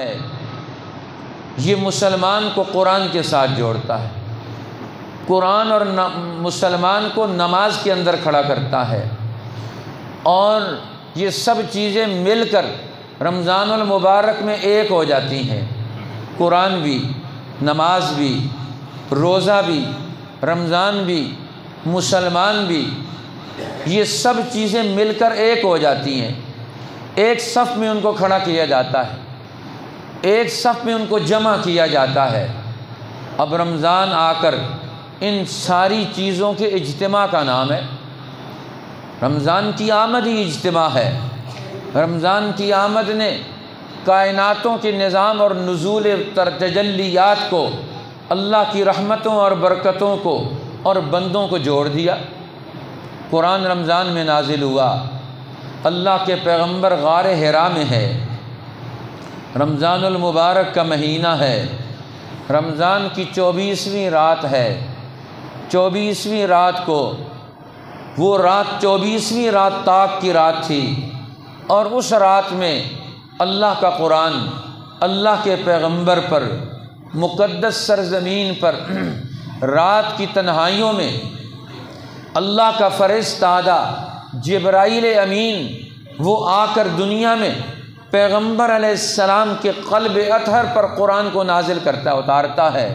ہے یہ مسلمان کو قرآن کے ساتھ جوڑتا ہے، قرآن اور مسلمان کو نماز کے اندر کھڑا کرتا ہے، اور یہ سب چیزیں مل کر رمضان المبارک میں ایک ہو جاتی ہیں۔ قرآن بھی، نماز بھی، روزہ بھی، رمضان بھی، مسلمان بھی، یہ سب چیزیں مل کر ایک ہو جاتی ہیں، ایک صف میں ان کو کھڑا کیا جاتا ہے، ایک صف میں ان کو جمع کیا جاتا ہے۔ اب رمضان آ کر ان ساری چیزوں کے اجتماع کا نام ہے۔ رمضان کی آمد ہی اجتماع ہے۔ رمضان کی آمد نے کائناتوں کے نظام اور نزول تجلیات کو، اللہ کی رحمتوں اور برکتوں کو اور بندوں کو جوڑ دیا۔ قرآن رمضان میں نازل ہوا، اللہ کے پیغمبر غار حرا میں ہے، رمضان المبارک کا مہینہ ہے، رمضان کی 24ویں رات ہے۔ 24ویں رات کو، وہ رات 24ویں رات طاق کی رات تھی، اور اس رات میں اللہ کا قرآن اللہ کے پیغمبر پر، مقدس سرزمین پر، رات کی تنہائیوں میں اللہ کا فرشتہ جبرائیل امین وہ آ کر دنیا میں پیغمبر علیہ السلام کے قلب اطہر پر قرآن کو نازل کرتا، اتارتا ہے۔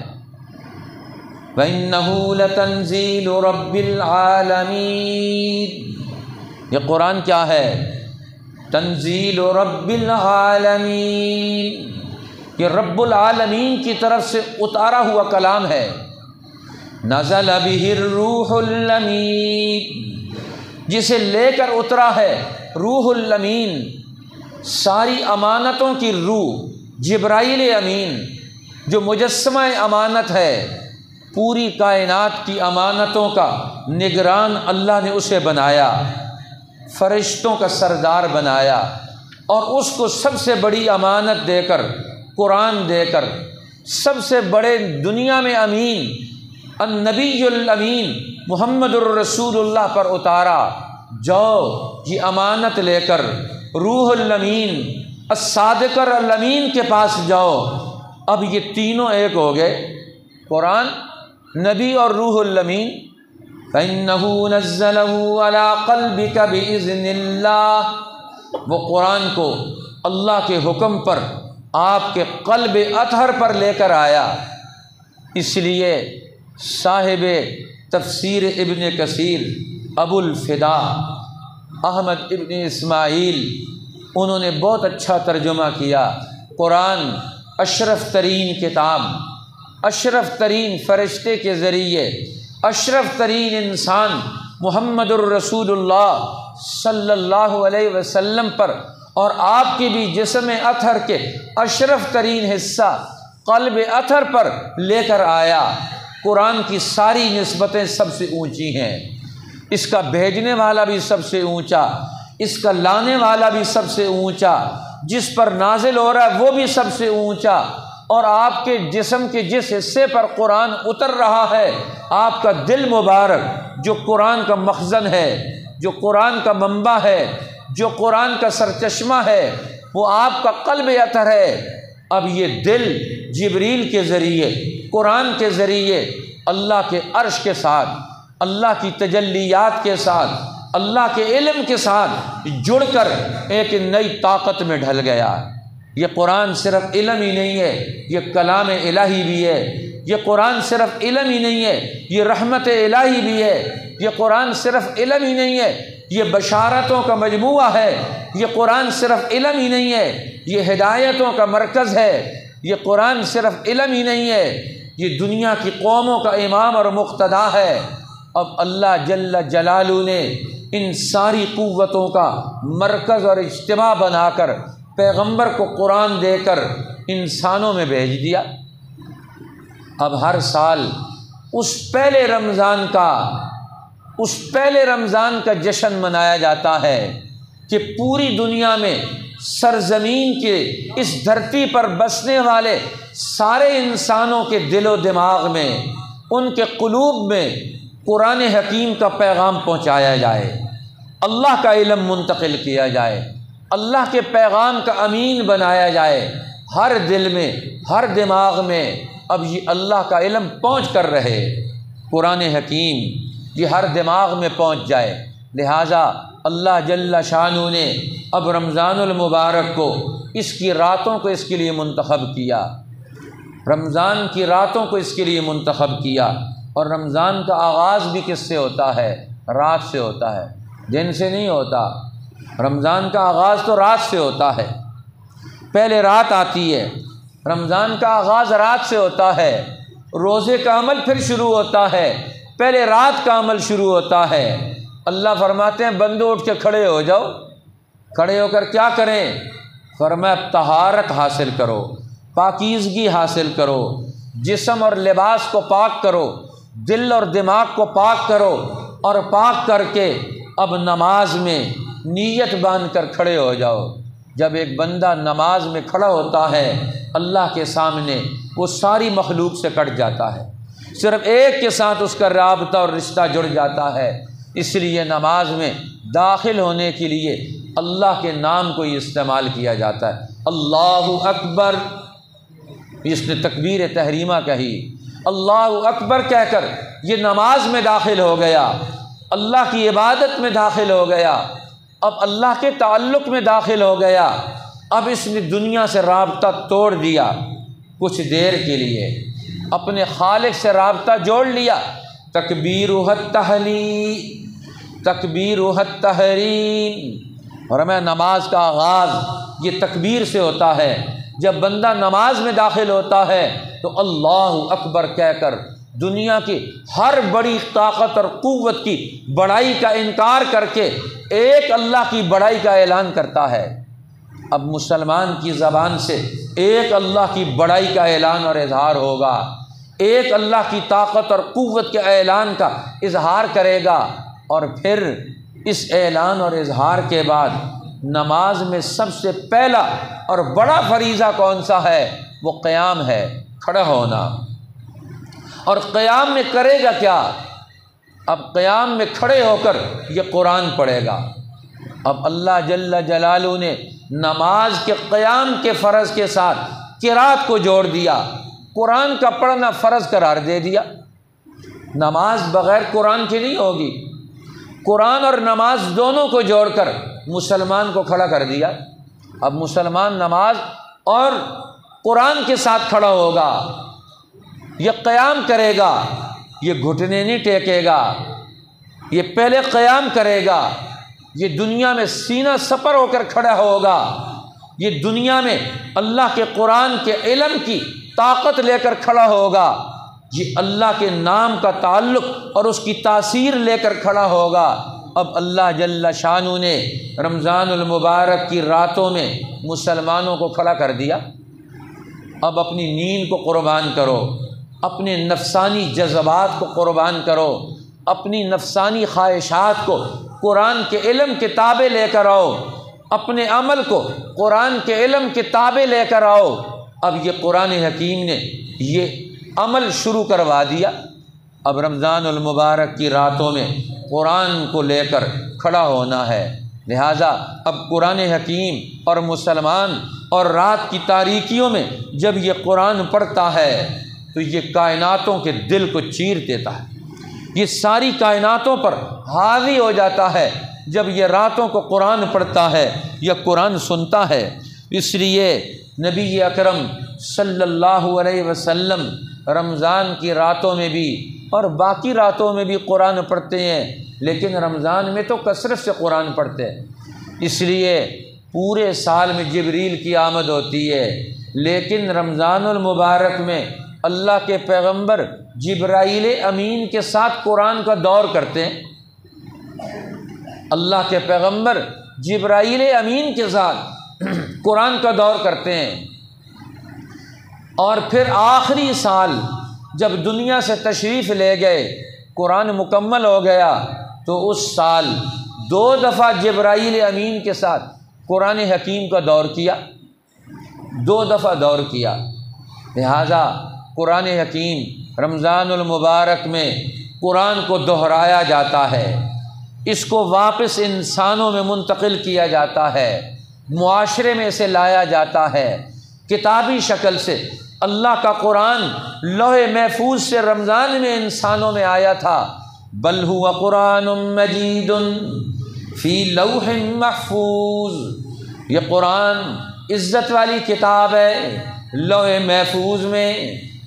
وَإِنَّهُ لَتَنزِيلُ رَبِّ الْعَالَمِينَ، یہ قرآن کیا ہے؟ تنزیل رب العالمین، یہ رب العالمین کی طرف سے اتارا ہوا کلام ہے۔ نزل بہ الروح الامین، جسے لے کر اترا ہے روح الامین، ساری امانتوں کی روح جبرائیل امین، جو مجسمہ امانت ہے، پوری کائنات کی امانتوں کا نگران اللہ نے اسے بنایا، فرشتوں کا سردار بنایا، اور اس کو سب سے بڑی امانت دے کر، قرآن دے کر، سب سے بڑے دنیا میں امین النبی الامین محمد الرسول اللہ پر اتارا۔ جاؤ یہ امانت لے کر روح الامین الصادق الامین کے پاس جاؤ۔ اب یہ تینوں ایک ہو گئے، قرآن، نبی اور روح الامین۔ فَإِنَّهُ نَزَّلَهُ عَلَىٰ قَلْبِكَ بِإِذْنِ اللَّهِ، وہ قرآن کو اللہ کے حکم پر آپ کے قلب اطہر پر لے کر آیا۔ اس لیے صاحب تفسیر ابن کثیر ابو الفدا احمد ابن اسماعیل، انہوں نے بہت اچھا ترجمہ کیا۔ قرآن اشرف ترین کتاب، اشرف ترین فرشتے کے ذریعے اشرف ترین انسان محمد الرسول اللہ صلی اللہ علیہ وسلم پر، اور آپ کی بھی جسم اطہر کے اشرف ترین حصہ قلب اطہر پر لے کر آیا۔ قرآن کی ساری نسبتیں سب سے اونچی ہیں، اس کا بھیجنے والا بھی سب سے اونچا، اس کا لانے والا بھی سب سے اونچا، جس پر نازل ہو رہا ہے وہ بھی سب سے اونچا، اور آپ کے جسم کے جس حصے پر قرآن اتر رہا ہے، آپ کا دل مبارک جو قرآن کا مخزن ہے، جو قرآن کا منبع ہے، جو قرآن کا سرچشمہ ہے، وہ آپ کا قلب اطہر ہے۔ اب یہ دل جبریل کے ذریعے، قرآن کے ذریعے اللہ کے عرش کے ساتھ، اللہ کی تجلیات کے ساتھ، اللہ کے علم کے ساتھ جڑ کر ایک نئی طاقت میں ڈھل گیا۔ یہ قرآن صرف علم ہی نہیں ہے، یہ کلام الہی بھی ہے۔ یہ قرآن صرف علم ہی نہیں ہے، یہ رحمت الہی بھی ہے۔ یہ قرآن صرف علم ہی نہیں ہے، یہ بشارتوں کا مجموعہ ہے۔ یہ قرآن صرف علم ہی نہیں ہے، یہ ہدایتوں کا مرکز ہے۔ یہ قرآن صرف علم ہی نہیں ہے، یہ دنیا کی قوموں کا امام اور مقتدا ہے۔ اب اللہ جل جلالہ نے ان ساری قوتوں کا مرکز اور اجتماع بنا کر پیغمبر کو قرآن دے کر انسانوں میں بھیج دیا۔ اب ہر سال اس پہلے رمضان کا جشن منایا جاتا ہے کہ پوری دنیا میں سرزمین کے اس دھرتی پر بسنے والے سارے انسانوں کے دل و دماغ میں، ان کے قلوب میں قرآن حکیم کا پیغام پہنچایا جائے، اللہ کا علم منتقل کیا جائے، اللہ کے پیغام کا امین بنایا جائے، ہر دل میں، ہر دماغ میں اب یہ اللہ کا علم پہنچ کر رہے، قرآن حکیم یہ ہر دماغ میں پہنچ جائے۔ لہٰذا اللہ جل شانہ نے اب رمضان المبارک کو، اس کی راتوں کو اس کے لیے منتخب کیا، رمضان کی راتوں کو اس کے لیے منتخب کیا۔ اور رمضان کا آغاز بھی کس سے ہوتا ہے؟ رات سے ہوتا ہے، دن سے نہیں ہوتا۔ رمضان کا آغاز تو رات سے ہوتا ہے، پہلے رات آتی ہے، رمضان کا آغاز رات سے ہوتا ہے، روزے کا عمل پھر شروع ہوتا ہے، پہلے رات کا عمل شروع ہوتا ہے۔ اللہ فرماتے ہیں بندو اٹھ کے کھڑے ہو جاؤ، کھڑے ہو کر کیا کریں؟ فرمایا طہارت حاصل کرو، پاکیزگی حاصل کرو، جسم اور لباس کو پاک کرو، دل اور دماغ کو پاک کرو، اور پاک کر کے اب نماز میں نیت باندھ کر کھڑے ہو جاؤ۔ جب ایک بندہ نماز میں کھڑا ہوتا ہے اللہ کے سامنے، وہ ساری مخلوق سے کٹ جاتا ہے، صرف ایک کے ساتھ اس کا رابطہ اور رشتہ جڑ جاتا ہے۔ اس لیے نماز میں داخل ہونے کے لیے اللہ کے نام کو ہی استعمال کیا جاتا ہے۔ اللہ اکبر، اس نے تکبیر تحریمہ کہی، اللہ اکبر کہہ کر یہ نماز میں داخل ہو گیا، اللہ کی عبادت میں داخل ہو گیا، اب اللہ کے تعلق میں داخل ہو گیا۔ اب اس نے دنیا سے رابطہ توڑ دیا، کچھ دیر کے لیے اپنے خالق سے رابطہ جوڑ لیا۔ تکبیرہ التحلیل، تکبیرہ التحریم، اور ہمیں نماز کا آغاز یہ تکبیر سے ہوتا ہے۔ جب بندہ نماز میں داخل ہوتا ہے تو اللہ اکبر کہہ کر دنیا کی ہر بڑی طاقت اور قوت کی بڑائی کا انکار کر کے ایک اللہ کی بڑائی کا اعلان کرتا ہے۔ اب مسلمان کی زبان سے ایک اللہ کی بڑائی کا اعلان اور اظہار ہوگا، ایک اللہ کی طاقت اور قوت کے اعلان کا اظہار کرے گا، اور پھر اس اعلان اور اظہار کے بعد نماز میں سب سے پہلا اور بڑا فریضہ کون سا ہے؟ وہ قیام ہے، کھڑا ہونا۔ اور قیام میں کرے گا کیا؟ اب قیام میں کھڑے ہو کر یہ قرآن پڑھے گا۔ اب اللہ جل جلالہ نے نماز کے قیام کے فرض کے ساتھ قرات کو جوڑ دیا، قرآن کا پڑھنا فرض قرار دے دیا۔ نماز بغیر قرآن کی نہیں ہوگی، قرآن اور نماز دونوں کو جوڑ کر مسلمان کو کھڑا کر دیا۔ اب مسلمان نماز اور قرآن کے ساتھ کھڑا ہوگا، یہ قیام کرے گا، یہ گھٹنے نہیں ٹیکے گا، یہ پہلے قیام کرے گا، یہ دنیا میں سینہ سپر ہو کر کھڑا ہوگا، یہ دنیا میں اللہ کے قرآن کے علم کی طاقت لے کر کھڑا ہوگا، یہ اللہ کے نام کا تعلق اور اس کی تاثیر لے کر کھڑا ہوگا۔ اب اللہ جل شانہ نے رمضان المبارک کی راتوں میں مسلمانوں کو کھڑا کر دیا۔ اب اپنی نیند کو قربان کرو، اپنے نفسانی جذبات کو قربان کرو، اپنی نفسانی خواہشات کو قرآن کے علم کے تابع لے کر آؤ، اپنے عمل کو قرآن کے علم کے تابع لے کر آؤ۔ اب یہ قرآن حکیم نے یہ عمل شروع کروا دیا۔ اب رمضان المبارک کی راتوں میں قرآن کو لے کر کھڑا ہونا ہے، لہٰذا اب قرآن حکیم اور مسلمان اور رات کی تاریکیوں میں جب یہ قرآن پڑھتا ہے تو یہ کائناتوں کے دل کو چیر دیتا ہے، یہ ساری کائناتوں پر حاوی ہو جاتا ہے جب یہ راتوں کو قرآن پڑھتا ہے یا قرآن سنتا ہے۔ اس لیے نبی اکرم صلی اللہ علیہ وسلم رمضان کی راتوں میں بھی اور باقی راتوں میں بھی قرآن پڑھتے ہیں، لیکن رمضان میں تو کثرت سے قرآن پڑھتے ہیں۔ اس لیے پورے سال میں جبریل کی آمد ہوتی ہے، لیکن رمضان المبارک میں اللہ کے پیغمبر جبرائیل امین کے ساتھ قرآن کا دور کرتے ہیں۔ اللہ کے پیغمبر جبرائیل امین کے ساتھ قرآن کا دور کرتے ہیں، اور پھر آخری سال جب دنیا سے تشریف لے گئے، قرآن مکمل ہو گیا، تو اس سال 2 دفعہ جبرائیل امین کے ساتھ قرآن حکیم کا دور کیا، 2 دفعہ دور کیا۔ لہٰذا قرآن حکیم رمضان المبارک میں قرآن کو دہرایا جاتا ہے، اس کو واپس انسانوں میں منتقل کیا جاتا ہے، معاشرے میں اسے لایا جاتا ہے، کتابی شکل سے اللہ کا قرآن لوح محفوظ سے رمضان میں انسانوں میں آیا تھا۔ بل هو قرآن مجید فی لوح محفوظ، یہ قرآن عزت والی کتاب ہے، لوح محفوظ میں،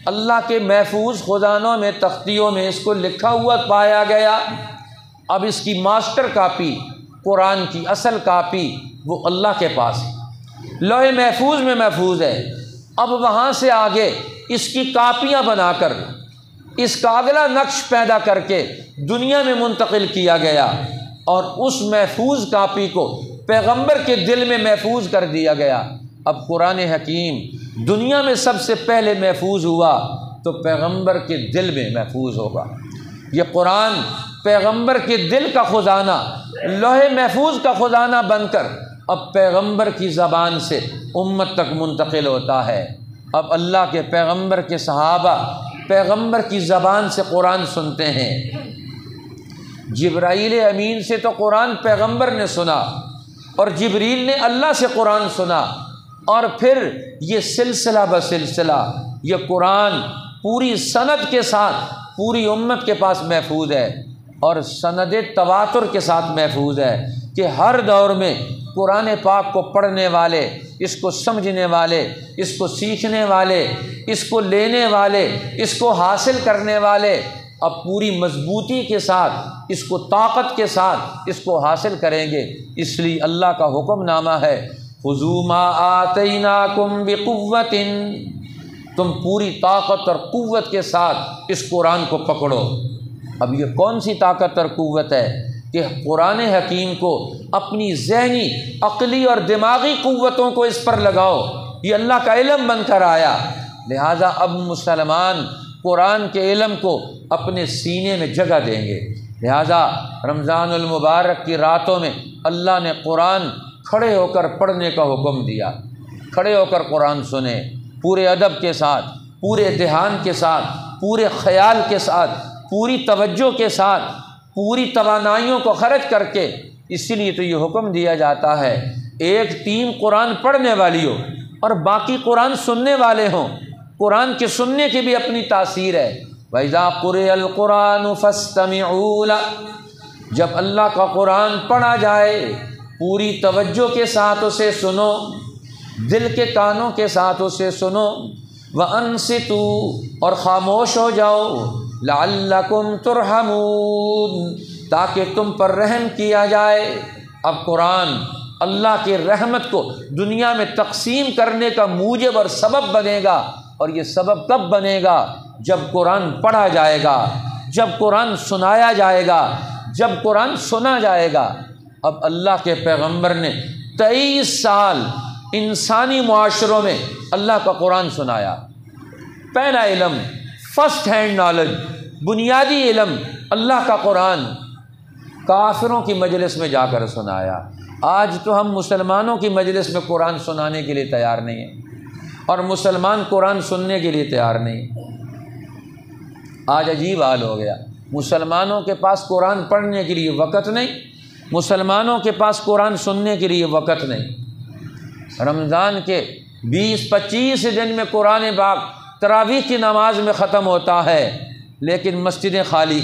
اللہ کے محفوظ خزانوں میں، تختیوں میں اس کو لکھا ہوا پایا گیا۔ اب اس کی ماسٹر کاپی، قرآن کی اصل کاپی وہ اللہ کے پاس ہے، لوح محفوظ میں محفوظ ہے۔ اب وہاں سے آگے اس کی کاپیاں بنا کر اس کا اگلا نقش پیدا کر کے دنیا میں منتقل کیا گیا، اور اس محفوظ کاپی کو پیغمبر کے دل میں محفوظ کر دیا گیا۔ اب قرآن حکیم دنیا میں سب سے پہلے محفوظ ہوا تو پیغمبر کے دل میں محفوظ ہوگا۔ یہ قرآن پیغمبر کے دل کا خزانہ، لوح محفوظ کا خزانہ بن کر اب پیغمبر کی زبان سے امت تک منتقل ہوتا ہے۔ اب اللہ کے پیغمبر کے صحابہ پیغمبر کی زبان سے قرآن سنتے ہیں۔ جبرائیل امین سے تو قرآن پیغمبر نے سنا، اور جبریل نے اللہ سے قرآن سنا، اور پھر یہ سلسلہ بسلسلہ یہ قرآن پوری سند کے ساتھ پوری امت کے پاس محفوظ ہے، اور سند تواتر کے ساتھ محفوظ ہے کہ ہر دور میں قرآن پاک کو پڑھنے والے، اس کو سمجھنے والے، اس کو سیکھنے والے، اس کو لینے والے، اس کو حاصل کرنے والے اب پوری مضبوطی کے ساتھ، اس کو طاقت کے ساتھ اس کو حاصل کریں گے۔ اس لیے اللہ کا حکم نامہ ہے، خذوا ما آتیناکم بقوۃ، تم پوری طاقت اور قوت کے ساتھ اس قرآن کو پکڑو۔ اب یہ کون سی طاقت اور قوت ہے کہ قرآن حکیم کو اپنی ذہنی، عقلی اور دماغی قوتوں کو اس پر لگاؤ، یہ اللہ کا علم بن کر آیا۔ لہٰذا اب مسلمان قرآن کے علم کو اپنے سینے میں جگہ دیں گے۔ لہٰذا رمضان المبارک کی راتوں میں اللہ نے قرآن کھڑے ہو کر پڑھنے کا حکم دیا۔ کھڑے ہو کر قرآن سنیں، پورے ادب کے ساتھ، پورے دھیان کے ساتھ، پورے خیال کے ساتھ، پوری توجہ کے ساتھ، پوری توانائیوں کو خرچ کر کے۔ اسی لیے تو یہ حکم دیا جاتا ہے ایک ٹیم قرآن پڑھنے والی ہو اور باقی قرآن سننے والے ہوں۔ قرآن کے سننے کی بھی اپنی تاثیر ہے۔ وَإِذَا قُرِئَ الْقُرْآنُ فَاسْتَمِعُوا لَهُ، جب اللہ کا قرآن پڑھا جائے پوری توجہ کے ساتھ اسے سنو، دل کے کانوں کے ساتھ اسے سنو۔ وَأَنصِتُوا، اور خاموش ہو جاؤ، لَعَلَّكُمْ تُرْحَمُونَ، تاکہ تم پر رحم کیا جائے۔ اب قرآن اللہ کی رحمت کو دنیا میں تقسیم کرنے کا موجب اور سبب بنے گا، اور یہ سبب کب بنے گا؟ جب قرآن پڑھا جائے گا، جب قرآن سنایا جائے گا، جب قرآن سنا جائے گا۔ اب اللہ کے پیغمبر نے 23 سال انسانی معاشروں میں اللہ کا قرآن سنایا۔ پہلا علم، فرسٹ ہینڈ نالج، بنیادی علم اللہ کا قرآن کافروں کی مجلس میں جا کر سنایا۔ آج تو ہم مسلمانوں کی مجلس میں قرآن سنانے کے لیے تیار نہیں ہیں، اور مسلمان قرآن سننے کے لیے تیار نہیں۔ آج عجیب حال ہو گیا، مسلمانوں کے پاس قرآن پڑھنے کے لیے وقت نہیں، مسلمانوں کے پاس قرآن سننے کے لیے وقت نہیں۔ رمضان کے 20-25 دن میں قرآن پاک تراویح کی نماز میں ختم ہوتا ہے، لیکن مسجدیں خالی۔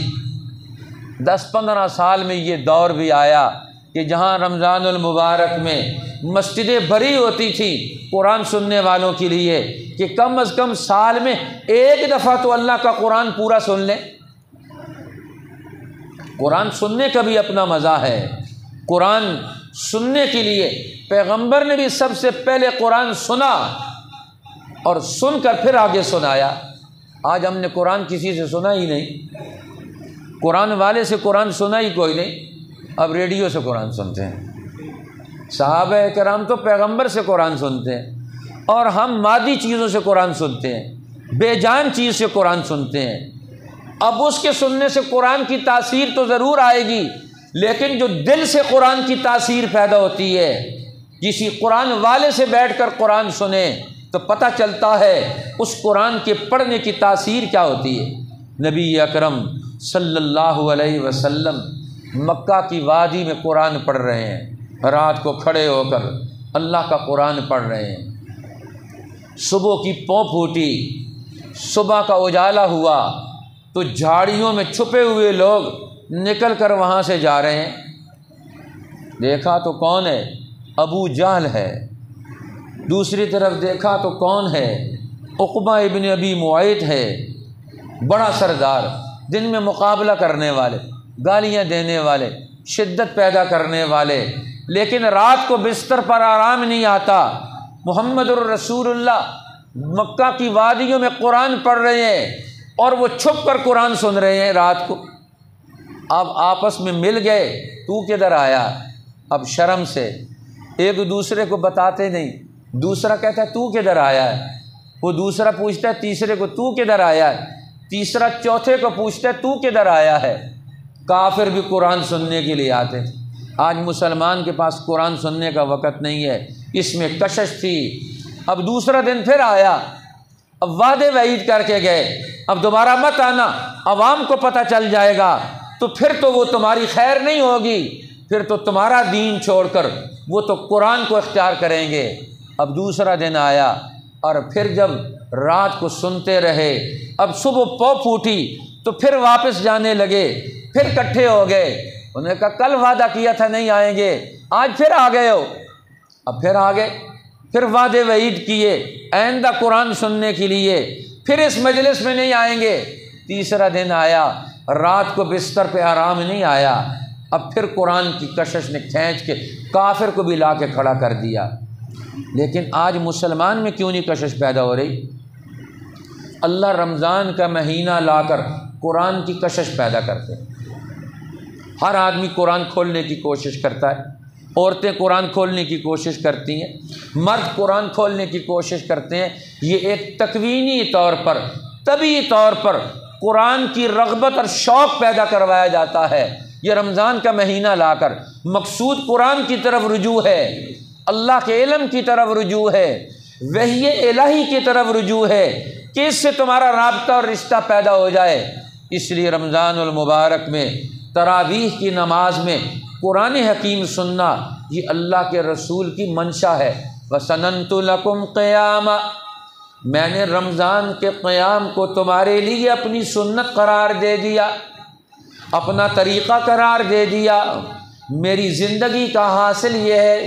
10-15 سال میں یہ دور بھی آیا کہ جہاں رمضان المبارک میں مسجدیں بھری ہوتی تھیں قرآن سننے والوں کے لیے کہ کم از کم سال میں ایک دفعہ تو اللہ کا قرآن پورا سن لیں۔ قرآن سننے کا بھی اپنا مزہ ہے۔ قرآن سننے کے لیے پیغمبر نے بھی سب سے پہلے قرآن سنا اور سن کر پھر آگے سنایا۔ آج ہم نے قرآن کسی سے سنا ہی نہیں، قرآن والے سے قرآن سنا ہی کوئی نہیں، اب ریڈیو سے قرآن سنتے ہیں۔ صحابہ کرام تو پیغمبر سے قرآن سنتے ہیں، اور ہم مادی چیزوں سے قرآن سنتے ہیں، بے جان چیز سے قرآن سنتے ہیں۔ اب اس کے سننے سے قرآن کی تاثیر تو ضرور آئے گی، لیکن جو دل سے قرآن کی تاثیر پیدا ہوتی ہے، کسی قرآن والے سے بیٹھ کر قرآن سنیں تو پتہ چلتا ہے اس قرآن کے پڑھنے کی تاثیر کیا ہوتی ہے۔ نبی اکرم صلی اللہ علیہ وسلم مکہ کی وادی میں قرآن پڑھ رہے ہیں، رات کو کھڑے ہو کر اللہ کا قرآن پڑھ رہے ہیں۔ صبح کی پوں پھوٹی، صبح کا اجالا ہوا تو جھاڑیوں میں چھپے ہوئے لوگ نکل کر وہاں سے جا رہے ہیں۔ دیکھا تو کون ہے؟ ابو جہل ہے۔ دوسری طرف دیکھا تو کون ہے؟ عقبہ ابن ابی معیط ہے، بڑا سردار، دن میں مقابلہ کرنے والے، گالیاں دینے والے، شدت پیدا کرنے والے، لیکن رات کو بستر پر آرام نہیں آتا۔ محمد الرسول اللہ مکہ کی وادیوں میں قرآن پڑھ رہے ہیں اور وہ چھپ کر قرآن سن رہے ہیں رات کو۔ اب آپس میں مل گئے، تو کدھر آیا؟ اب شرم سے ایک دوسرے کو بتاتے نہیں، دوسرا کہتا ہے تو کدھر آیا ہے، وہ دوسرا پوچھتا ہے تیسرے کو تو کدھر آیا ہے، تیسرا چوتھے کو پوچھتا ہے تو کدھر آیا ہے۔ کافر بھی قرآن سننے کے لیے آتے تھے، آج مسلمان کے پاس قرآن سننے کا وقت نہیں ہے، اس میں کشش تھی۔ اب دوسرا دن پھر آیا، اب وعدے وعید کر کے گئے، اب دوبارہ مت آنا، عوام کو پتہ چل جائے گا تو پھر تو وہ تمہاری خیر نہیں ہوگی، پھر تو تمہارا دین چھوڑ کر وہ تو قرآن کو اختیار کریں گے۔ اب دوسرا دن آیا اور پھر جب رات کو سنتے رہے، اب صبح پو پھوٹی تو پھر واپس جانے لگے، پھر اکٹھے ہو گئے۔ انہوں نے کہا کل وعدہ کیا تھا نہیں آئیں گے، آج پھر آ گئے ہو۔ اب پھر آ گئے، پھر وعدے وعید کیے آئندہ قرآن سننے کے لیے، پھر اس مجلس میں نہیں آئیں گے۔ تیسرا دن آیا، رات کو بستر پہ آرام نہیں آیا، اب پھر قرآن کی کشش نے کھینچ کے کافر کو بھی لا کے کھڑا کر دیا۔ لیکن آج مسلمان میں کیوں نہیں کشش پیدا ہو رہی؟ اللہ رمضان کا مہینہ لا کر قرآن کی کشش پیدا کرتے، ہر آدمی قرآن کھولنے کی کوشش کرتا ہے، عورتیں قرآن کھولنے کی کوشش کرتی ہیں، مرد قرآن کھولنے کی کوشش کرتے ہیں۔ یہ ایک تکوینی طور پر، طبعی طور پر قرآن کی رغبت اور شوق پیدا کروایا جاتا ہے۔ یہ رمضان کا مہینہ لا کر مقصود قرآن کی طرف رجوع ہے، اللہ کے علم کی طرف رجوع ہے، وحی الہی کی طرف رجوع ہے کہ اس سے تمہارا رابطہ اور رشتہ پیدا ہو جائے۔ اس لیے رمضان المبارک میں تراویح کی نماز میں قرآن حکیم سننا یہ اللہ کے رسول کی منشا ہے۔ وَسَنَنْتُ لَكُمْ قِيَامًا، میں نے رمضان کے قیام کو تمہارے لیے اپنی سنت قرار دے دیا، اپنا طریقہ قرار دے دیا، میری زندگی کا حاصل یہ ہے۔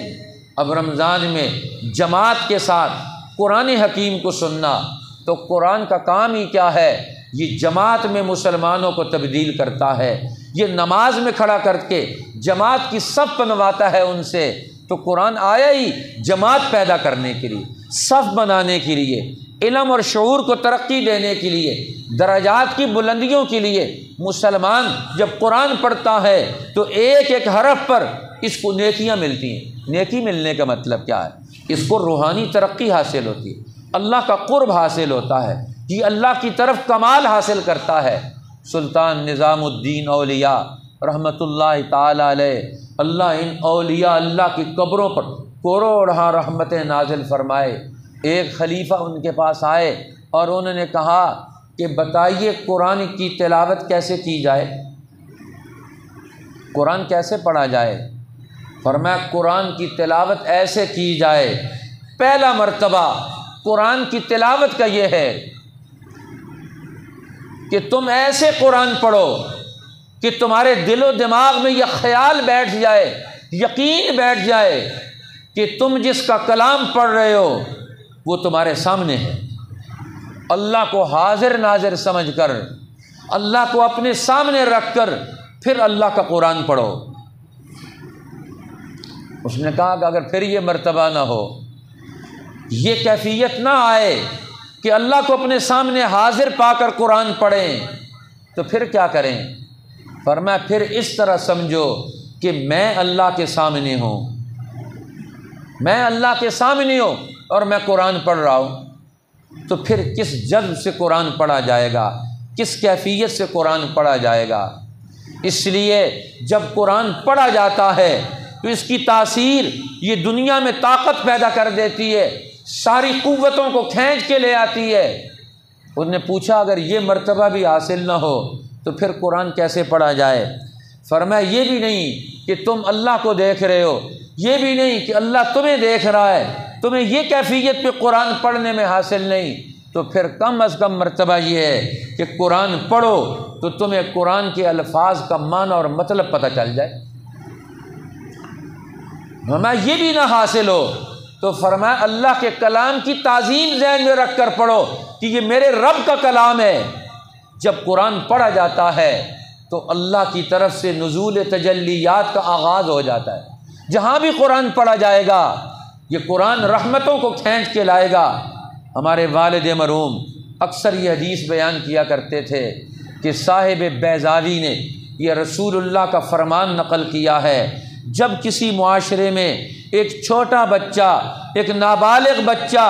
اب رمضان میں جماعت کے ساتھ قرآن حکیم کو سننا، تو قرآن کا کام ہی کیا ہے؟ یہ جماعت میں مسلمانوں کو تبدیل کرتا ہے، یہ نماز میں کھڑا کر کے جماعت کی صف بنواتا ہے ان سے۔ تو قرآن آیا ہی جماعت پیدا کرنے کے لیے، صف بنانے کے لیے، علم اور شعور کو ترقی دینے کے لیے، درجات کی بلندیوں کے لیے۔ مسلمان جب قرآن پڑھتا ہے تو ایک ایک حرف پر اس کو نیکیاں ملتی ہیں۔ نیکی ملنے کا مطلب کیا ہے؟ اس کو روحانی ترقی حاصل ہوتی ہے، اللہ کا قرب حاصل ہوتا ہے، یہ اللہ کی طرف کمال حاصل کرتا ہے۔ سلطان نظام الدین اولیاء رحمۃ اللہ تعالی علیہ، اللہ ان اولیاء اللہ کی قبروں پر کروڑہا رحمتیں نازل فرمائے۔ ایک خلیفہ ان کے پاس آئے اور انہوں نے کہا کہ بتائیے قرآن کی تلاوت کیسے کی جائے، قرآن کیسے پڑھا جائے؟ فرمایا قرآن کی تلاوت ایسے کی جائے، پہلا مرتبہ قرآن کی تلاوت کا یہ ہے کہ تم ایسے قرآن پڑھو کہ تمہارے دل و دماغ میں یہ خیال بیٹھ جائے، یقین بیٹھ جائے کہ تم جس کا کلام پڑھ رہے ہو وہ تمہارے سامنے ہے۔ اللہ کو حاضر ناظر سمجھ کر، اللہ کو اپنے سامنے رکھ کر پھر اللہ کا قرآن پڑھو۔ اس نے کہا کہ اگر پھر یہ مرتبہ نہ ہو، یہ کیفیت نہ آئے کہ اللہ کو اپنے سامنے حاضر پا کر قرآن پڑھیں، تو پھر کیا کریں؟ فرمایا پھر اس طرح سمجھو کہ میں اللہ کے سامنے ہوں، میں اللہ کے سامنے ہوں اور میں قرآن پڑھ رہا ہوں۔ تو پھر کس جذب سے قرآن پڑھا جائے گا، کس کیفیت سے قرآن پڑھا جائے گا؟ اس لیے جب قرآن پڑھا جاتا ہے تو اس کی تاثیر یہ دنیا میں طاقت پیدا کر دیتی ہے، ساری قوتوں کو کھینچ کے لے آتی ہے۔ انہوں نے پوچھا اگر یہ مرتبہ بھی حاصل نہ ہو تو پھر قرآن کیسے پڑھا جائے؟ فرمایا یہ بھی نہیں کہ تم اللہ کو دیکھ رہے ہو، یہ بھی نہیں کہ اللہ تمہیں دیکھ رہا ہے، تمہیں یہ کیفیت پہ قرآن پڑھنے میں حاصل نہیں، تو پھر کم از کم مرتبہ یہ ہے کہ قرآن پڑھو تو تمہیں قرآن کے الفاظ کا معنی اور مطلب پتہ چل جائے۔ ہمیں یہ بھی نہ حاصل ہو تو فرمایا اللہ کے کلام کی تعظیم ذہن میں رکھ کر پڑھو کہ یہ میرے رب کا کلام ہے۔ جب قرآن پڑھا جاتا ہے تو اللہ کی طرف سے نزول تجلیات کا آغاز ہو جاتا ہے۔ جہاں بھی قرآن پڑھا جائے گا یہ قرآن رحمتوں کو کھینچ کے لائے گا۔ ہمارے والد مرحوم اکثر یہ حدیث بیان کیا کرتے تھے کہ صاحب بیضاوی نے یہ رسول اللہ کا فرمان نقل کیا ہے، جب کسی معاشرے میں ایک چھوٹا بچہ، ایک نابالغ بچہ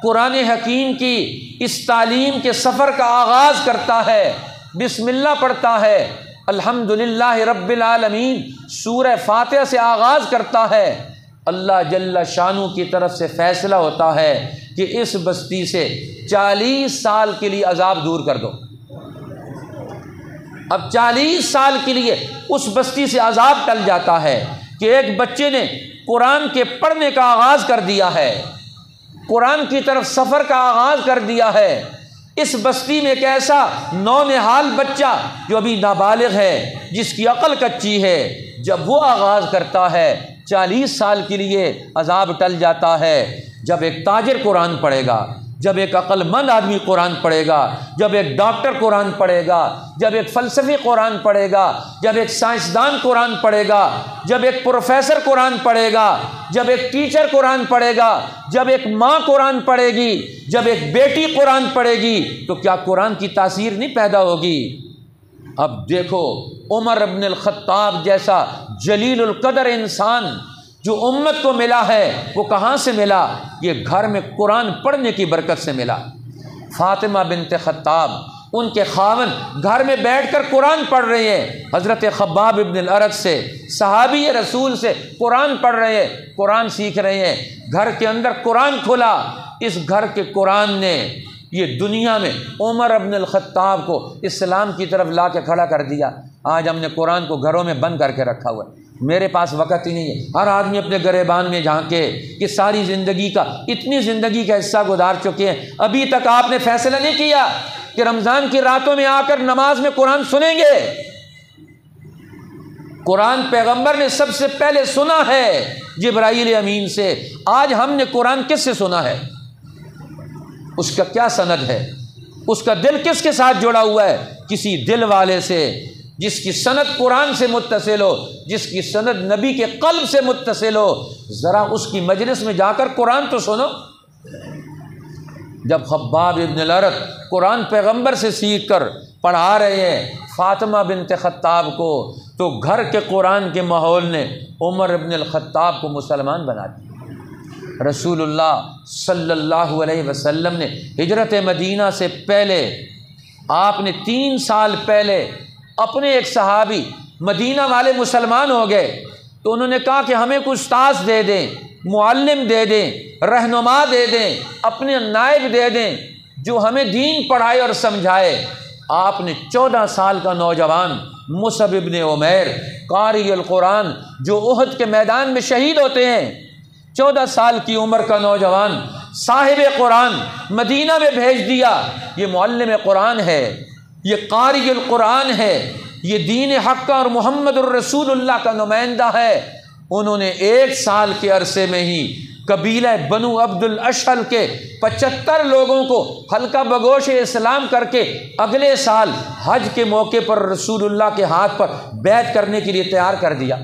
قرآن حکیم کی اس تعلیم کے سفر کا آغاز کرتا ہے، بسم اللہ پڑھتا ہے، الحمدللہ رب العالمین سورہ فاتحہ سے آغاز کرتا ہے، اللہ جل شانہ کی طرف سے فیصلہ ہوتا ہے کہ اس بستی سے 40 سال کے لیے عذاب دور کر دو۔ اب 40 سال کے لیے اس بستی سے عذاب ٹل جاتا ہے کہ ایک بچے نے قرآن کے پڑھنے کا آغاز کر دیا ہے، قرآن کی طرف سفر کا آغاز کر دیا ہے۔ اس بستی میں ایک ایسا نونہال بچہ جو ابھی نابالغ ہے، جس کی عقل کچی ہے، جب وہ آغاز کرتا ہے 40 سال کے لیے عذاب ٹل جاتا ہے۔ جب ایک تاجر قرآن پڑھے گا، جب ایک عقل مند آدمی قرآن پڑھے گا، جب ایک ڈاکٹر قرآن پڑھے گا، جب ایک فلسفی قرآن پڑھے گا، جب ایک سائنسدان قرآن پڑھے گا، جب ایک پروفیسر قرآن پڑھے گا، جب ایک ٹیچر قرآن پڑھے گا، جب ایک ماں قرآن پڑھے گی، جب ایک بیٹی قرآن پڑھے گی، تو کیا قرآن کی تاثیر نہیں پیدا ہوگی؟ اب دیکھو عمر بن الخطاب جیسا جلیل القدر انسان جو امت کو ملا ہے، وہ کہاں سے ملا؟ یہ گھر میں قرآن پڑھنے کی برکت سے ملا۔ فاطمہ بنت خطاب، ان کے خاوند گھر میں بیٹھ کر قرآن پڑھ رہے ہیں، حضرت خباب ابن الارت سے، صحابی رسول سے قرآن پڑھ رہے ہیں، قرآن سیکھ رہے ہیں، گھر کے اندر قرآن کھلا۔ اس گھر کے قرآن نے یہ دنیا میں عمر ابن الخطاب کو اسلام کی طرف لا کے کھڑا کر دیا۔ آج ہم نے قرآن کو گھروں میں بند کر کے رکھا ہوا ہے، میرے پاس وقت ہی نہیں ہے۔ ہر آدمی اپنے گریبان میں جھانکے کہ ساری زندگی کا، اتنی زندگی کا حصہ گزار چکے ہیں، ابھی تک آپ نے فیصلہ نہیں کیا کہ رمضان کی راتوں میں آ کر نماز میں قرآن سنیں گے۔ قرآن پیغمبر نے سب سے پہلے سنا ہے جبرائیل امین سے، آج ہم نے قرآن کس سے سنا ہے؟ اس کا کیا سند ہے؟ اس کا دل کس کے ساتھ جڑا ہوا ہے؟ کسی دل والے سے جس کی سند قرآن سے متصل ہو، جس کی سند نبی کے قلب سے متصل ہو۔ ذرا اس کی مجلس میں جا کر قرآن تو سنو۔ جب خباب ابن الارت قرآن پیغمبر سے سیکھ کر پڑھا رہے ہیں فاطمہ بنت خطاب کو، تو گھر کے قرآن کے ماحول نے عمر ابن الخطاب کو مسلمان بنا دیا۔ رسول اللہ صلی اللہ علیہ وسلم نے ہجرت مدینہ سے پہلے، آپ نے 3 سال پہلے اپنے ایک صحابی، مدینہ والے مسلمان ہو گئے، تو انہوں نے کہا کہ ہمیں کوئی استاذ دے دیں، معلم دے دیں، رہنما دے دیں، اپنے نائب دے دیں جو ہمیں دین پڑھائے اور سمجھائے۔ آپ نے 14 سال کا نوجوان مصعب ابن عمیر قاری القرآن جو احد کے میدان میں شہید ہوتے ہیں، 14 سال کی عمر کا نوجوان صاحب قرآن مدینہ میں بھیج دیا۔ یہ معلم قرآن ہے، یہ قاری القرآن ہے، یہ دین حق کا اور محمد الرسول اللہ کا نمائندہ ہے۔ انہوں نے 1 سال کے عرصے میں ہی قبیلہ بنو عبد الاشہل کے 75 لوگوں کو حلقہ بگوش اسلام کر کے اگلے سال حج کے موقع پر رسول اللہ کے ہاتھ پر بیعت کرنے کے لیے تیار کر دیا۔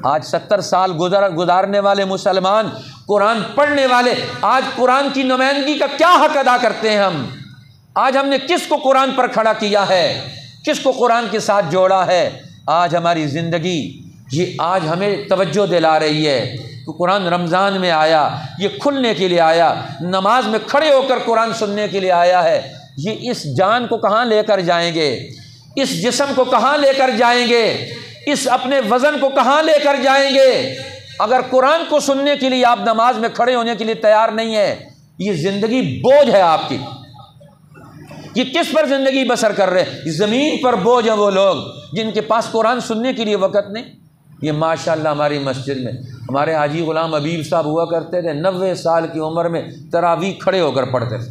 آج 70 سال گزارنے والے مسلمان، قرآن پڑھنے والے، آج قرآن کی نمائندگی کا کیا حق ادا کرتے ہیں ہم؟ آج ہم نے کس کو قرآن پر کھڑا کیا ہے؟ کس کو قرآن کے ساتھ جوڑا ہے؟ آج ہماری زندگی یہ آج ہمیں توجہ دلا رہی ہے کہ قرآن رمضان میں آیا، یہ کھلنے کے لیے آیا، نماز میں کھڑے ہو کر قرآن سننے کے لیے آیا ہے۔ یہ اس جان کو کہاں لے کر جائیں گے؟ اس جسم کو کہاں لے کر جائیں گے؟ اس اپنے وزن کو کہاں لے کر جائیں گے؟ اگر قرآن کو سننے کے لیے آپ نماز میں کھڑے ہونے کے لیے تیار نہیں ہیں، یہ زندگی بوجھ ہے آپ کی۔ یہ کس پر زندگی بسر کر رہے ہیں؟ زمین پر بوجھ ہیں وہ لوگ جن کے پاس قرآن سننے کے لیے وقت نہیں۔ یہ ماشاءاللہ ہماری مسجد میں ہمارے حاجی غلام حبیب صاحب ہوا کرتے تھے، 90 سال کی عمر میں تراویح کھڑے ہو کر پڑھتے تھے۔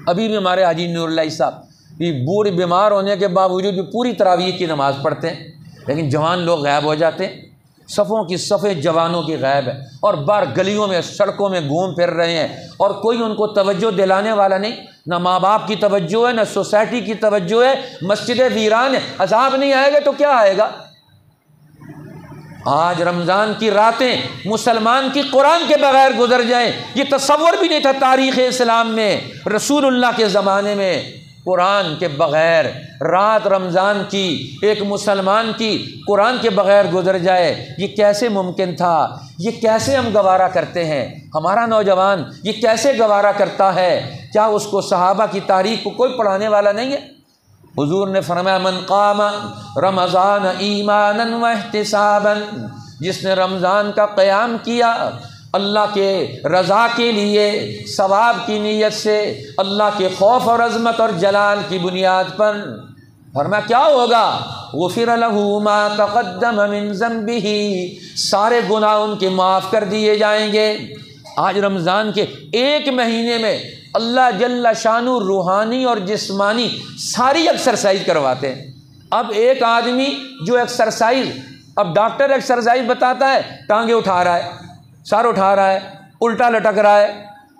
ابھی بھی ہمارے حاجی نور اللہ صاحب یہ بوڑھے بیمار ہونے کے باوجود بھی پوری تراویح کی نماز پڑھتے ہیں، لیکن جوان لوگ غائب ہو جاتے ہیں، صفوں کی صفیں جوانوں کی غائب ہے، اور باہر گلیوں میں سڑکوں میں گھوم پھر رہے ہیں، اور کوئی ان کو توجہ دلانے والا نہیں، نہ ماں باپ کی توجہ ہے، نہ سوسائٹی کی توجہ ہے، مسجد ویران ہے۔ عذاب نہیں آئے گا تو کیا آئے گا؟ آج رمضان کی راتیں مسلمان کی قرآن کے بغیر گزر جائیں، یہ تصور بھی نہیں تھا تاریخ اسلام میں، رسول اللہ کے زمانے میں قرآن کے بغیر رات رمضان کی ایک مسلمان کی قرآن کے بغیر گزر جائے، یہ کیسے ممکن تھا؟ یہ کیسے ہم گوارا کرتے ہیں؟ ہمارا نوجوان یہ کیسے گوارا کرتا ہے؟ کیا اس کو صحابہ کی تاریخ کو کوئی پڑھانے والا نہیں ہے؟ حضور نے فرمایا من قام رمضان ایمانا واحتسابا، جس نے رمضان کا قیام کیا اللہ کے رضا کے لیے، ثواب کی نیت سے، اللہ کے خوف اور عظمت اور جلال کی بنیاد پر، فرمایا کیا ہوگا؟ غفر له ما تقدم من ذنبه، سارے گناہ ان کے معاف کر دیے جائیں گے۔ آج رمضان کے ایک مہینے میں اللہ جل شانہ روحانی اور جسمانی ساری ایکسرسائز کرواتے ہیں۔ اب ایک آدمی جو ایکسرسائز، اب ڈاکٹر ایکسرسائز بتاتا ہے، ٹانگیں اٹھا رہا ہے، سر اٹھا رہا ہے، الٹا لٹک رہا ہے۔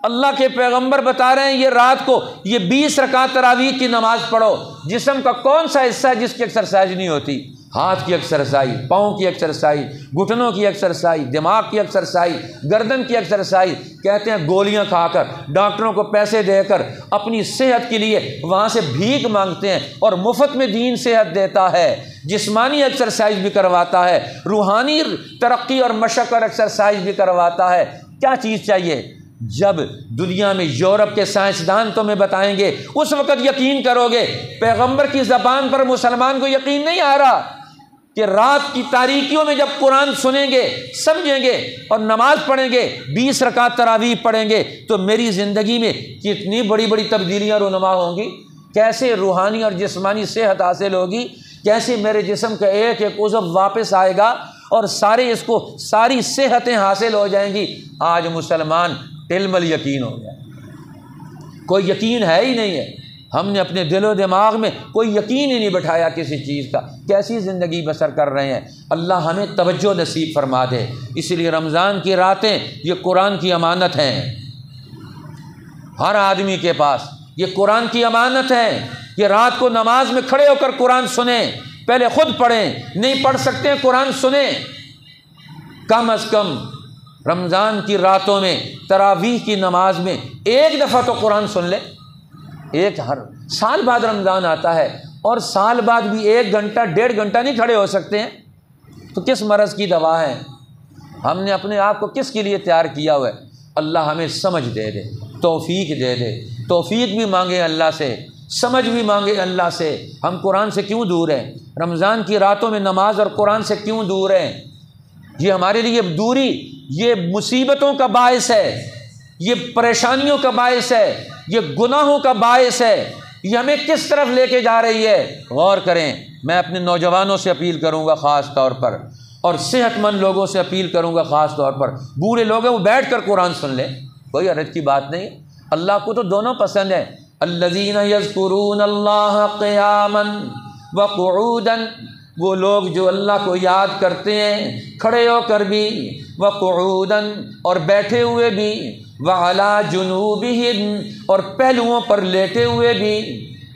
اللہ کے پیغمبر بتا رہے ہیں یہ رات کو یہ 20 رکعت تراویح کی نماز پڑھو۔ جسم کا کون سا حصہ ہے جس کی ایکسرسائز نہیں ہوتی؟ ہاتھ کی ایکسرسائز، پاؤں کی ایکسرسائز، گھٹنوں کی ایکسرسائز، دماغ کی ایکسرسائز، گردن کی ایکسرسائز۔ کہتے ہیں گولیاں کھا کر، ڈاکٹروں کو پیسے دے کر اپنی صحت کے لیے وہاں سے بھیک مانگتے ہیں، اور مفت میں دین صحت دیتا ہے، جسمانی ایکسرسائز بھی کرواتا ہے، روحانی ترقی اور مشق اور ایکسرسائز بھی کرواتا ہے۔ کیا چیز چاہیے؟ جب دنیا میں یورپ کے سائنسدان تمہیں بتائیں گے اس وقت یقین کرو گے۔ پیغمبر کی زبان پر مسلمان کو یقین نہیں آ رہا کہ رات کی تاریکیوں میں جب قرآن سنیں گے، سمجھیں گے اور نماز پڑھیں گے، 20 رکعت تراویح پڑھیں گے، تو میری زندگی میں کتنی بڑی بڑی تبدیلیاں رونما ہوں گی، کیسے روحانی اور جسمانی صحت حاصل ہوگی، کیسے میرے جسم کا ایک ایک عضو واپس آئے گا اور ساری صحتیں حاصل ہو جائیں گی۔ آج مسلمان علم یقین ہو گیا، کوئی یقین ہے ہی نہیں ہے۔ ہم نے اپنے دل و دماغ میں کوئی یقین ہی نہیں بٹھایا کسی چیز کا، کیسی زندگی بسر کر رہے ہیں۔ اللہ ہمیں توجہ نصیب فرما دے۔ اس لیے رمضان کی راتیں یہ قرآن کی امانت ہیں، ہر آدمی کے پاس یہ قرآن کی امانت ہے۔ یہ رات کو نماز میں کھڑے ہو کر قرآن سنیں، پہلے خود پڑھیں، نہیں پڑھ سکتے قرآن سنیں، کم از کم رمضان کی راتوں میں تراویح کی نماز میں ایک دفعہ تو قرآن سن لے۔ ہر سال بعد رمضان آتا ہے، اور سال بعد بھی 1 گھنٹہ 1.5 گھنٹہ نہیں کھڑے ہو سکتے ہیں، تو کس مرض کی دوا ہے؟ ہم نے اپنے آپ کو کس کے لیے تیار کیا ہوا ہے؟ اللہ ہمیں سمجھ دے دے، توفیق دے دے، توفیق بھی مانگے اللہ سے، سمجھ بھی مانگے اللہ سے۔ ہم قرآن سے کیوں دور ہیں؟ رمضان کی راتوں میں نماز اور قرآن سے کیوں دور ہیں؟ یہ ہمارے لیے دوری یہ مصیبتوں کا باعث ہے، یہ پریشانیوں کا باعث ہے، یہ گناہوں کا باعث ہے۔ یہ ہمیں کس طرف لے کے جا رہی ہے؟ غور کریں۔ میں اپنے نوجوانوں سے اپیل کروں گا خاص طور پر، اور صحت مند لوگوں سے اپیل کروں گا خاص طور پر۔ بوڑھے لوگ ہیں وہ بیٹھ کر قرآن سن لیں، کوئی حرج کی بات نہیں۔ اللہ کو تو دونوں پسند ہے۔ الذین یذکرون اللہ قیاما وقعودا، وہ لوگ جو اللہ کو یاد کرتے ہیں کھڑے ہو کر بھی، وقعودا اور بیٹھے ہوئے بھی، وعلی جنوبہم اور پہلوؤں پر لیٹے ہوئے بھی۔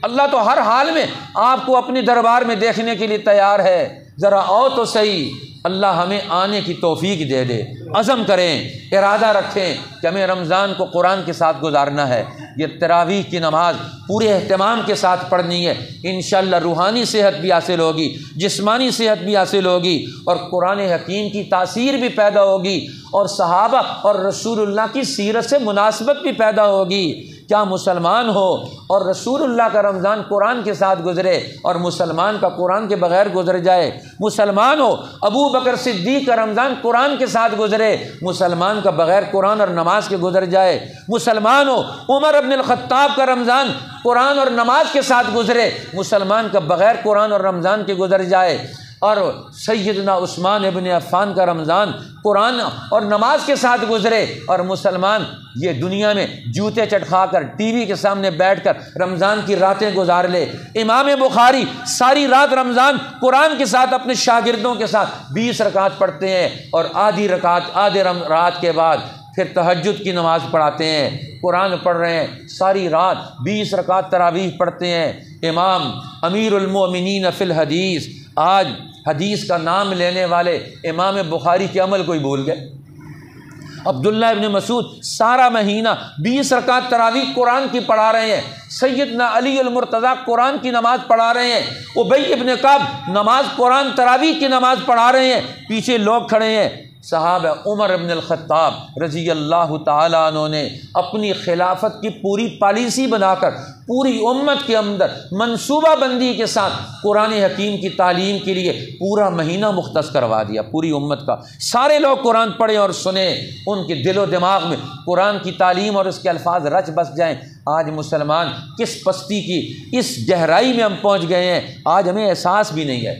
اللہ تو ہر حال میں آپ کو اپنے دربار میں دیکھنے کے لیے تیار ہے، ذرا آؤ تو صحیح۔ اللہ ہمیں آنے کی توفیق دے دے۔ عزم کریں، ارادہ رکھیں کہ ہمیں رمضان کو قرآن کے ساتھ گزارنا ہے۔ یہ تراویح کی نماز پورے اہتمام کے ساتھ پڑھنی ہے، انشاءاللہ روحانی صحت بھی حاصل ہوگی، جسمانی صحت بھی حاصل ہوگی، اور قرآن حکیم کی تاثیر بھی پیدا ہوگی، اور صحابہ اور رسول اللہ کی سیرت سے مناسبت بھی پیدا ہوگی۔ کیا مسلمان ہو اور رسول اللہ کا رمضان قرآن کے ساتھ گزرے، اور مسلمان کا قرآن کے بغیر گزر جائے؟ مسلمان ہو ابو بکر صدیق کا رمضان قرآن کے ساتھ گزرے، مسلمان کا بغیر قرآن اور نماز کے گزر جائے؟ مسلمان ہو عمر ابن الخطاب کا رمضان قرآن اور نماز کے ساتھ گزرے، مسلمان کا بغیر قرآن اور رمضان کے گزر جائے؟ اور سیدنا عثمان ابن عفان کا رمضان قرآن اور نماز کے ساتھ گزرے، اور مسلمان یہ دنیا میں جوتے چٹکھا کر ٹی وی کے سامنے بیٹھ کر رمضان کی راتیں گزار لے۔ امام بخاری ساری رات رمضان قرآن کے ساتھ اپنے شاگردوں کے ساتھ 20 رکعت پڑھتے ہیں، اور آدھی رات کے بعد پھر تہجد کی نماز پڑھاتے ہیں، قرآن پڑھ رہے ہیں، ساری رات 20 رکعت تراویح پڑھتے ہیں۔ امام امیر المومنین فی الحدیث، آج حدیث کا نام لینے والے امام بخاری کے عمل کوئی بھول گئے۔ عبداللہ ابن مسعود سارا مہینہ 20 رکعت تراویح قرآن کی پڑھا رہے ہیں، سیدنا علی المرتضیٰ قرآن کی نماز پڑھا رہے ہیں، ابی ابن کعب نماز قرآن تراویح کی نماز پڑھا رہے ہیں، پیچھے لوگ کھڑے ہیں۔ صحابہ عمر ابن الخطاب رضی اللہ تعالیٰ عنہ نے اپنی خلافت کی پوری پالیسی بنا کر پوری امت کے اندر منصوبہ بندی کے ساتھ قرآن حکیم کی تعلیم کے لیے پورا مہینہ مختص کروا دیا۔ پوری امت کا سارے لوگ قرآن پڑھیں اور سنیں، ان کے دل و دماغ میں قرآن کی تعلیم اور اس کے الفاظ رچ بس جائیں۔ آج مسلمان کس پستی کی اس گہرائی میں ہم پہنچ گئے ہیں، آج ہمیں احساس بھی نہیں ہے۔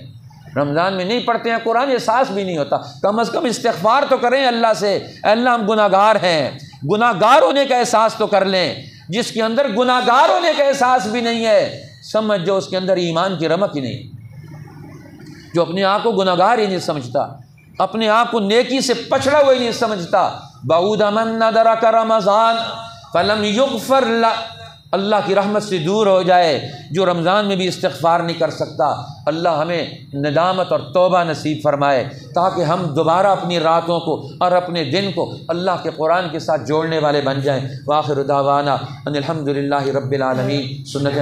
رمضان میں نہیں پڑھتے ہیں قرآن، احساس بھی نہیں ہوتا۔ کم از کم استغفار تو کریں اللہ سے، اے اللہ ہم گناہ گار ہیں، گناہ گار ہونے کا احساس تو کر لیں۔ جس کے اندر گناہ گار ہونے کا احساس بھی نہیں ہے، سمجھ جو اس کے اندر ایمان کی رمق ہی نہیں، جو اپنے آپ کو گناہ گار ہی نہیں سمجھتا، اپنے آپ کو نیکی سے پچھڑا ہوا ہی نہیں سمجھتا۔ بعود من ندرک رمضان فلم یغفر له، اللہ کی رحمت سے دور ہو جائے جو رمضان میں بھی استغفار نہیں کر سکتا۔ اللہ ہمیں ندامت اور توبہ نصیب فرمائے تاکہ ہم دوبارہ اپنی راتوں کو اور اپنے دن کو اللہ کے قرآن کے ساتھ جوڑنے والے بن جائیں۔ وآخر دعوانا ان الحمد للہ رب العالمین۔ سنت